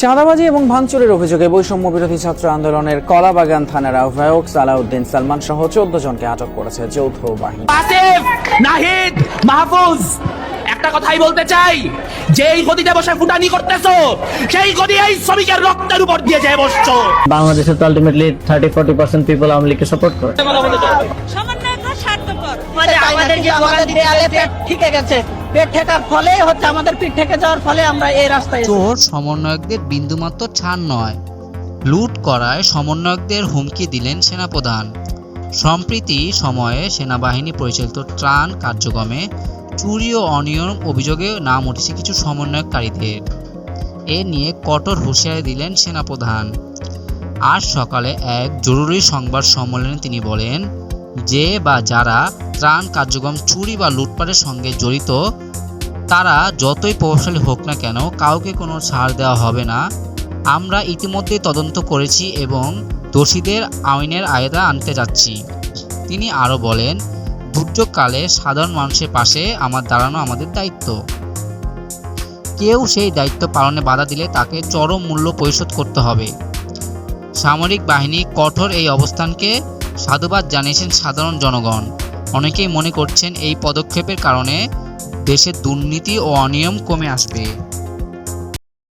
চাঁদাবাজি এবং ভাঙচুরের অভিযোগে বৈষম্য বিরোধী ছাত্র আন্দোলনের কলাবাগান থানার আহ্বায়ক সালাউদ্দিন সালমান সহ 14 জনকে আটক করেছে যৌথ বাহিনী। আসিফ, নাহিদ, মাহফুজ, একটা কথাই বলতে চাই, যেই গদিতে বসে ফুটানি করতেছো সেই গদি এই শ্রমিকের রক্তের উপর দিয়ে যায় বসছো। বাংলাদেশে তো আলটিমেটলি 30-40% পিপল আওয়ামী লীগকে সাপোর্ট করে। সমন্বয়করা স্বার্থপর। আমাদের যে আমাদের দেয়ালে পেট ঠেকে গেছে, পেট ঠেকার ফলে হচ্ছে আমাদের পিঠ ঠেকে যাওয়ার ফলে আমরা এই রাস্তায়। চোর সমন্বয়কদের বিন্দুমাত্র ছাড় নয়, লুট করায় সমন্বয়কদের হুমকি দিলেন সেনাপ্রধান। সম্প্রতি সময়ে সেনাবাহিনী পরিচালিত ত্রাণ কার্যক্রমে চুরি ও অনিয়ম অভিযোগে নাম উঠেছে কিছু সমন্বয়কারীদের। এ নিয়ে কঠোর হুঁশিয়ারি দিলেন সেনাপ্রধান। আজ সকালে এক জরুরি সংবাদ সম্মেলনে তিনি বলেন, যে বা যারা ত্রাণ কার্যক্রম চুরি বা লুটপাটের সঙ্গে জড়িত তারা যতই প্রভাবশালী হোক না কেন কাউকে কোনো ছাড় দেওয়া হবে না। আমরা ইতিমধ্যে তদন্ত করেছি এবং দোষীদের আইনের আওতায় আনতে যাচ্ছি। তিনি আরও বলেন, দুর্যোগকালে সাধারণ মানুষের পাশে দাঁড়ানো আমাদের দায়িত্ব। কেউ সেই দায়িত্ব পালনে বাধা দিলে তাকে চরম মূল্য পরিশোধ করতে হবে। সামরিক বাহিনীর কঠোর এই অবস্থানকে সাধুবাদ জানিয়েছেন সাধারণ জনগণ। অনেকেই মনে করছেন এই পদক্ষেপের কারণে দেশের দুর্নীতি ও অনিয়ম কমে আসবে।